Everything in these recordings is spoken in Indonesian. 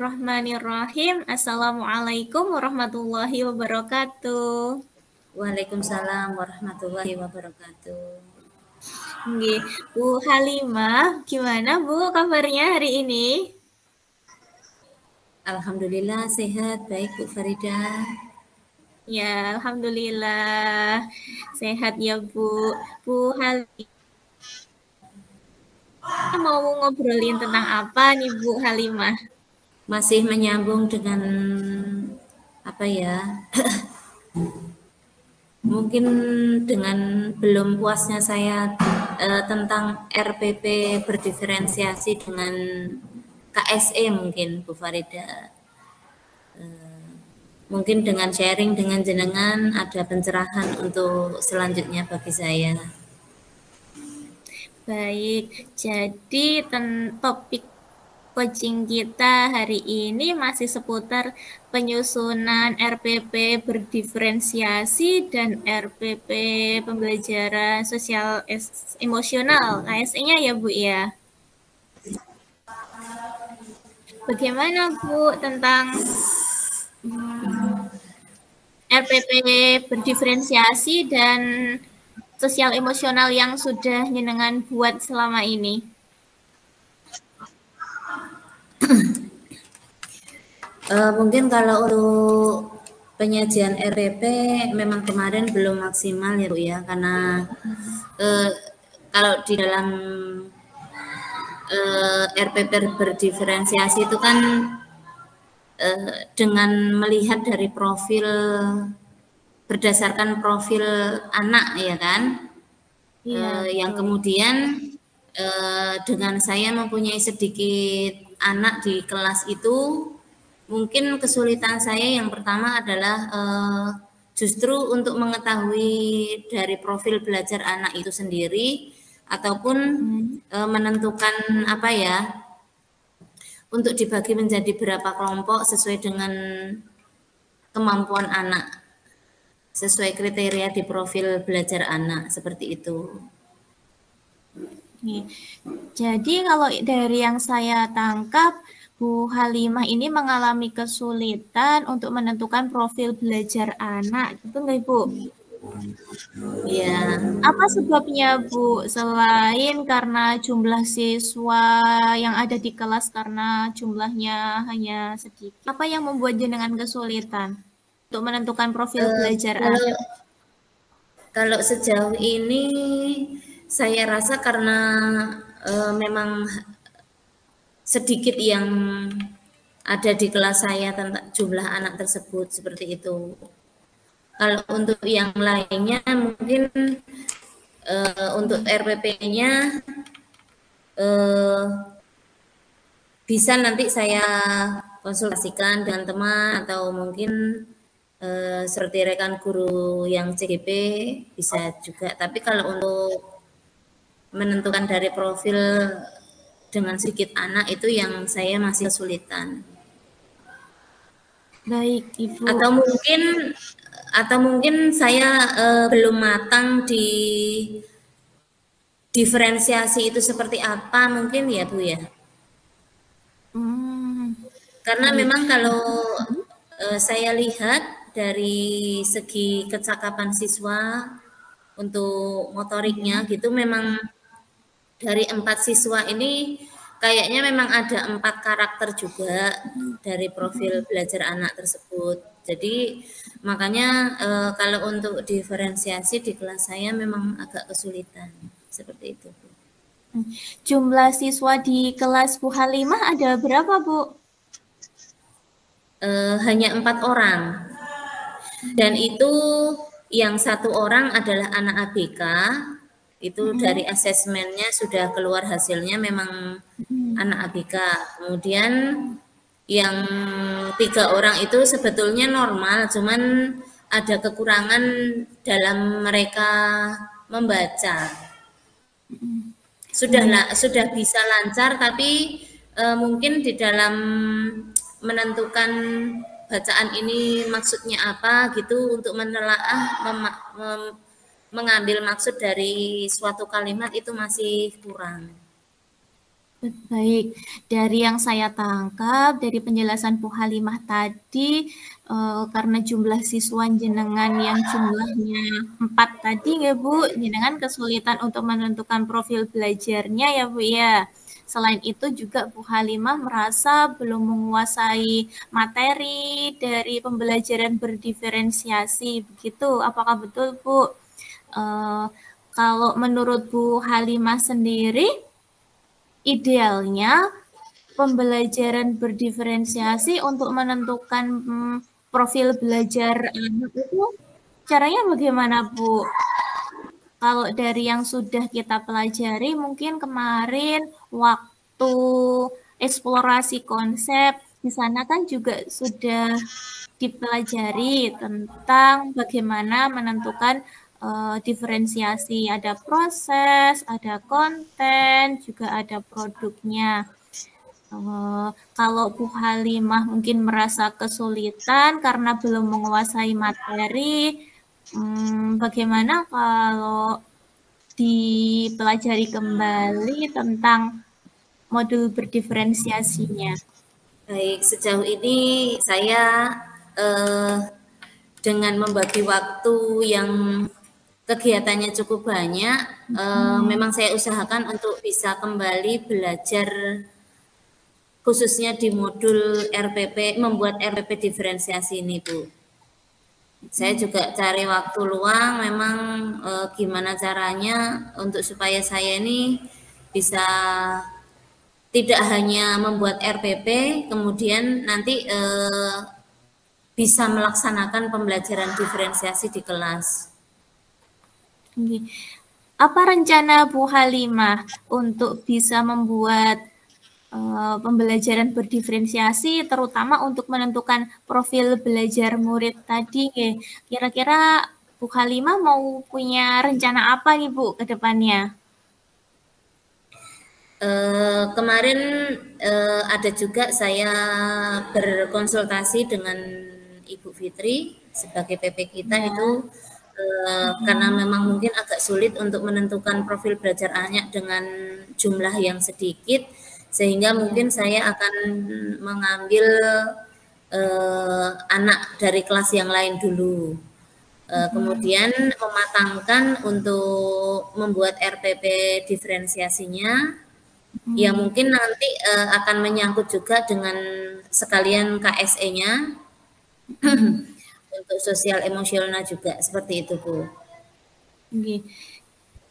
Bismillahirrahmanirrahim. Assalamualaikum warahmatullahi wabarakatuh. Waalaikumsalam warahmatullahi wabarakatuh. Nggih, Bu Halimah, gimana Bu kabarnya hari ini? Alhamdulillah sehat, baik Bu Farida. Ya, alhamdulillah sehat ya Bu. Bu Halimah mau ngobrolin tentang apa nih Bu Halimah? Masih menyambung dengan apa ya? Mungkin dengan belum puasnya saya tentang RPP berdiferensiasi dengan KSE mungkin Bu Farida. Mungkin dengan sharing dengan jenengan ada pencerahan untuk selanjutnya bagi saya. Baik, jadi topik coaching kita hari ini masih seputar penyusunan RPP berdiferensiasi dan RPP pembelajaran sosial emosional, KSE-nya ya Bu ya. Bagaimana Bu tentang RPP berdiferensiasi dan sosial emosional yang sudah jenengan buat selama ini? Mungkin kalau untuk penyajian RPP memang kemarin belum maksimal ya Bu ya, karena kalau di dalam RPP berdiferensiasi itu kan dengan melihat dari profil berdasarkan profil anak ya kan, yang kemudian dengan saya mempunyai sedikit anak di kelas itu, mungkin kesulitan saya yang pertama adalah justru untuk mengetahui dari profil belajar anak itu sendiri ataupun menentukan apa ya, untuk dibagi menjadi berapa kelompok sesuai dengan kemampuan anak, sesuai kriteria di profil belajar anak, seperti itu. Jadi kalau dari yang saya tangkap, Bu Halimah ini mengalami kesulitan untuk menentukan profil belajar anak, gitu nggak Bu? Iya. Apa sebabnya Bu? Selain karena jumlah siswa yang ada di kelas karena jumlahnya hanya sedikit, apa yang membuat jenengan kesulitan untuk menentukan profil belajar anak? Kalau sejauh ini saya rasa karena memang sedikit yang ada di kelas saya tentang jumlah anak tersebut, seperti itu. Kalau untuk yang lainnya mungkin untuk RPP-nya bisa nanti saya konsultasikan dengan teman atau mungkin seperti rekan guru yang CGP bisa juga. Tapi kalau untuk menentukan dari profil dengan sedikit anak itu yang saya masih kesulitan. Baik, Ibu. Atau mungkin saya belum matang di diferensiasi itu seperti apa mungkin ya Bu ya. Karena memang kalau saya lihat dari segi kecakapan siswa untuk motoriknya gitu, memang dari 4 siswa ini kayaknya memang ada 4 karakter juga dari profil belajar anak tersebut. Jadi makanya kalau untuk diferensiasi di kelas saya memang agak kesulitan seperti itu. Jumlah siswa di kelas Bu Halimah ada berapa Bu? Hanya 4 orang. Dan itu yang 1 orang adalah anak ABK. Itu dari asesmennya sudah keluar hasilnya memang anak ABK. Kemudian yang 3 orang itu sebetulnya normal, cuman ada kekurangan dalam mereka membaca. Sudah bisa lancar, tapi mungkin di dalam menentukan bacaan ini maksudnya apa gitu, untuk menelaah mengambil maksud dari suatu kalimat itu masih kurang. Baik, dari yang saya tangkap dari penjelasan Bu Halimah tadi, karena jumlah siswa jenengan yang jumlahnya 4 tadi ya Bu, jenengan kesulitan untuk menentukan profil belajarnya ya Bu ya. Selain itu juga Bu Halimah merasa belum menguasai materi dari pembelajaran berdiferensiasi, begitu. Apakah betul Bu? Kalau menurut Bu Halimah sendiri, idealnya pembelajaran berdiferensiasi untuk menentukan profil belajar anak itu caranya bagaimana Bu? Kalau dari yang sudah kita pelajari mungkin kemarin waktu eksplorasi konsep di sana kan juga sudah dipelajari tentang bagaimana menentukan diferensiasi, ada proses, ada konten, juga ada produknya. Kalau Bu Halimah mungkin merasa kesulitan karena belum menguasai materi, bagaimana kalau dipelajari kembali tentang modul berdiferensiasinya? Baik, sejauh ini saya dengan membagi waktu yang kegiatannya cukup banyak, memang saya usahakan untuk bisa kembali belajar khususnya di modul RPP, membuat RPP diferensiasi ini Bu. Saya juga cari waktu luang, memang gimana caranya untuk supaya saya ini bisa tidak hanya membuat RPP, kemudian nanti bisa melaksanakan pembelajaran diferensiasi di kelas. Apa rencana Bu Halimah untuk bisa membuat pembelajaran berdiferensiasi, terutama untuk menentukan profil belajar murid tadi? Kira-kira Bu Halimah mau punya rencana apa nih Bu ke depannya? Kemarin ada juga saya berkonsultasi dengan Ibu Fitri sebagai PP kita ya. Itu karena memang mungkin agak sulit untuk menentukan profil belajar anak dengan jumlah yang sedikit, sehingga mungkin saya akan mengambil anak dari kelas yang lain dulu. Kemudian mematangkan untuk membuat RPP diferensiasinya, ya mungkin nanti akan menyangkut juga dengan sekalian KSE-nya untuk sosial emosional juga, seperti itu Bu.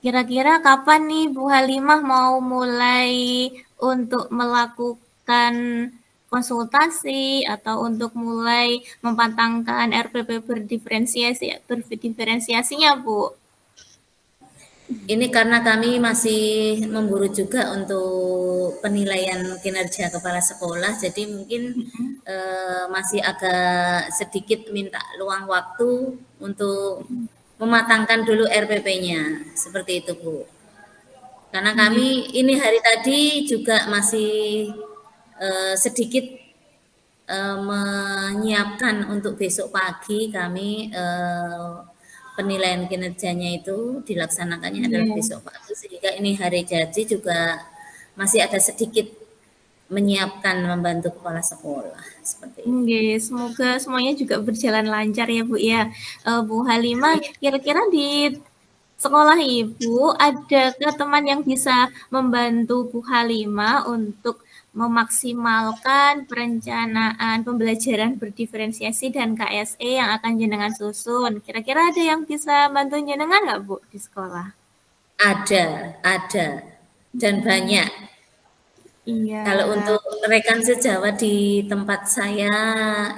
Kira-kira kapan nih Bu Halimah mau mulai untuk melakukan konsultasi atau untuk mulai memantangkan RPP berdiferensiasinya Bu? Ini karena kami masih memburu juga untuk penilaian kinerja kepala sekolah, jadi mungkin masih agak sedikit minta luang waktu untuk mematangkan dulu RPP-nya, seperti itu Bu. Karena kami ini hari tadi juga masih sedikit menyiapkan untuk besok pagi kami penilaian kinerjanya itu dilaksanakannya adalah besok pagi, sehingga ini hari jadi juga masih ada sedikit menyiapkan membantu kepala sekolah seperti itu. Semoga semuanya juga berjalan lancar ya Bu ya. Bu Halimah, kira-kira di sekolah Ibu adakah teman yang bisa membantu Bu Halimah untuk memaksimalkan perencanaan pembelajaran berdiferensiasi dan KSE yang akan jenengan susun? Kira-kira ada yang bisa bantu jenengan nggak Bu di sekolah? Ada dan banyak. Iya. Kalau untuk rekan sejawat di tempat saya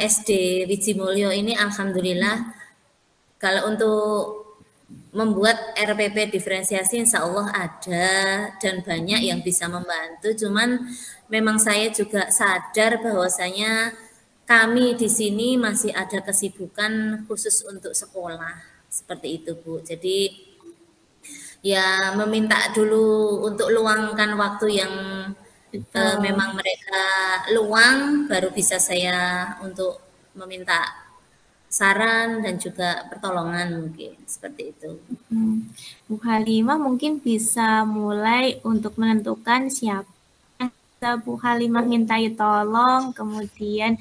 SD Wiji Mulyo ini, alhamdulillah, kalau untuk membuat RPP diferensiasi insya Allah ada dan banyak yang bisa membantu. Cuman memang saya juga sadar bahwasanya kami di sini masih ada kesibukan khusus untuk sekolah seperti itu Bu. Jadi ya meminta dulu untuk luangkan waktu yang memang mereka luang, baru bisa saya untuk meminta saran dan juga pertolongan mungkin seperti itu. Bu Halimah mungkin bisa mulai untuk menentukan siapa yang Bu Halimah mintai tolong, kemudian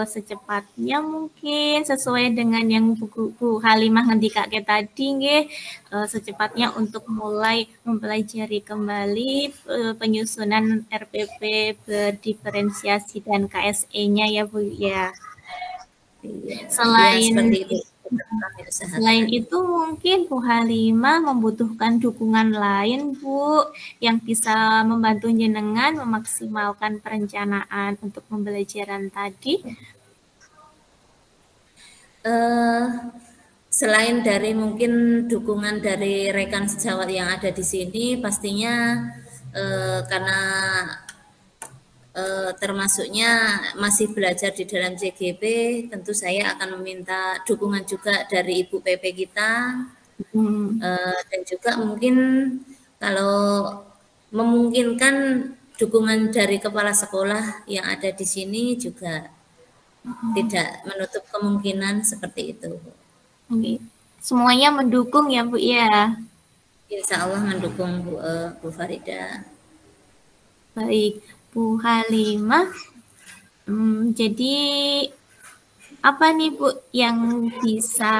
secepatnya mungkin sesuai dengan yang Bu Halimah ngendikake tadi nggih, secepatnya untuk mulai mempelajari kembali penyusunan RPP berdiferensiasi dan KSE-nya ya Bu ya. Iya, Selain seperti itu. Selain itu mungkin Bu Halimah membutuhkan dukungan lain Bu yang bisa membantu jenengan memaksimalkan perencanaan untuk pembelajaran tadi. Selain dari mungkin dukungan dari rekan sejawat yang ada di sini, pastinya karena termasuknya masih belajar di dalam CGP, tentu saya akan meminta dukungan juga dari Ibu PP kita, dan juga mungkin kalau memungkinkan dukungan dari kepala sekolah yang ada di sini juga tidak menutup kemungkinan seperti itu. Semuanya mendukung ya Bu ya. Insya Allah mendukung Bu Farida. Baik Bu Halimah. Jadi apa nih Bu yang bisa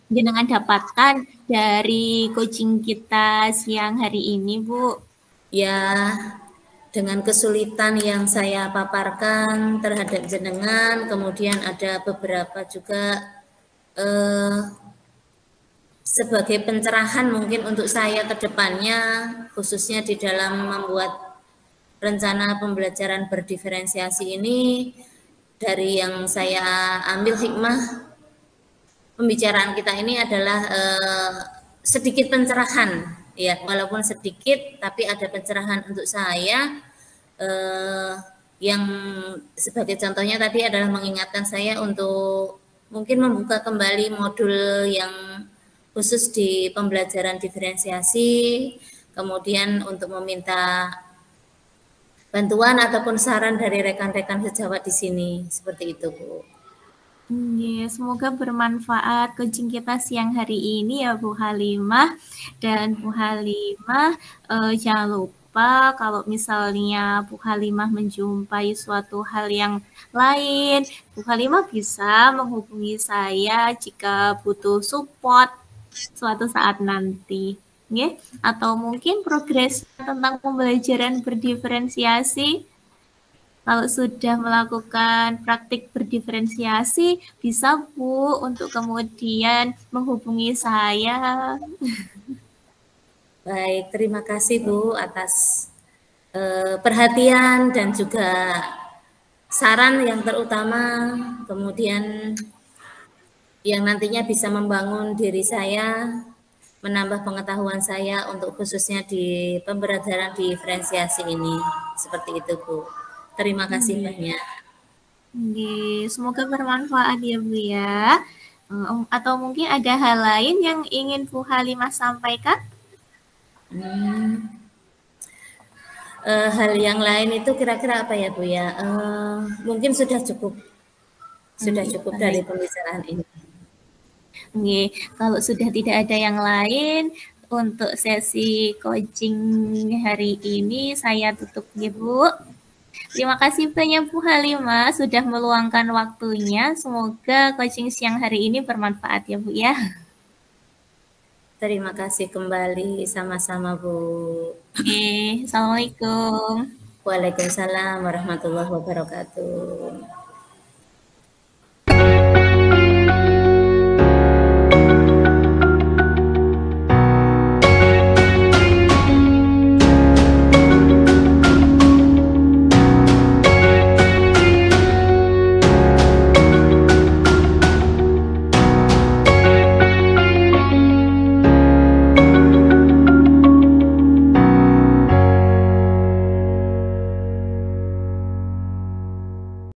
jenengan dapatkan dari coaching kita siang hari ini Bu? Ya, dengan kesulitan yang saya paparkan terhadap jenengan, kemudian ada beberapa juga sebagai pencerahan mungkin untuk saya ke depannya, khususnya di dalam membuat rencana pembelajaran berdiferensiasi ini, dari yang saya ambil hikmah pembicaraan kita ini adalah sedikit pencerahan, ya walaupun sedikit tapi ada pencerahan untuk saya, yang sebagai contohnya tadi adalah mengingatkan saya untuk mungkin membuka kembali modul yang khusus di pembelajaran diferensiasi, kemudian untuk meminta bantuan ataupun saran dari rekan-rekan sejawat di sini, seperti itu Bu. Semoga bermanfaat coaching kita siang hari ini ya Bu Halimah. Dan Bu Halimah jangan lupa kalau misalnya Bu Halimah menjumpai suatu hal yang lain, Bu Halimah bisa menghubungi saya jika butuh support suatu saat nanti. Atau mungkin progres tentang pembelajaran berdiferensiasi. Kalau sudah melakukan praktik berdiferensiasi, bisa Bu untuk kemudian menghubungi saya. Baik, terima kasih Bu atas perhatian dan juga saran yang terutama, kemudian yang nantinya bisa membangun diri saya, menambah pengetahuan saya untuk khususnya di pembelajaran diferensiasi ini. Seperti itu Bu. Terima kasih banyak. Semoga bermanfaat ya Bu ya. Atau mungkin ada hal lain yang ingin Bu Halimah sampaikan? Hal yang lain itu kira-kira apa ya Bu ya? Mungkin sudah cukup. Sudah cukup dari pembicaraan ini. Kalau sudah tidak ada yang lain, untuk sesi coaching hari ini saya tutup ya Bu. Terima kasih banyak Bu Halimah sudah meluangkan waktunya. Semoga coaching siang hari ini bermanfaat ya Bu ya. Terima kasih kembali, sama-sama Bu. Assalamualaikum. Waalaikumsalam warahmatullahi wabarakatuh.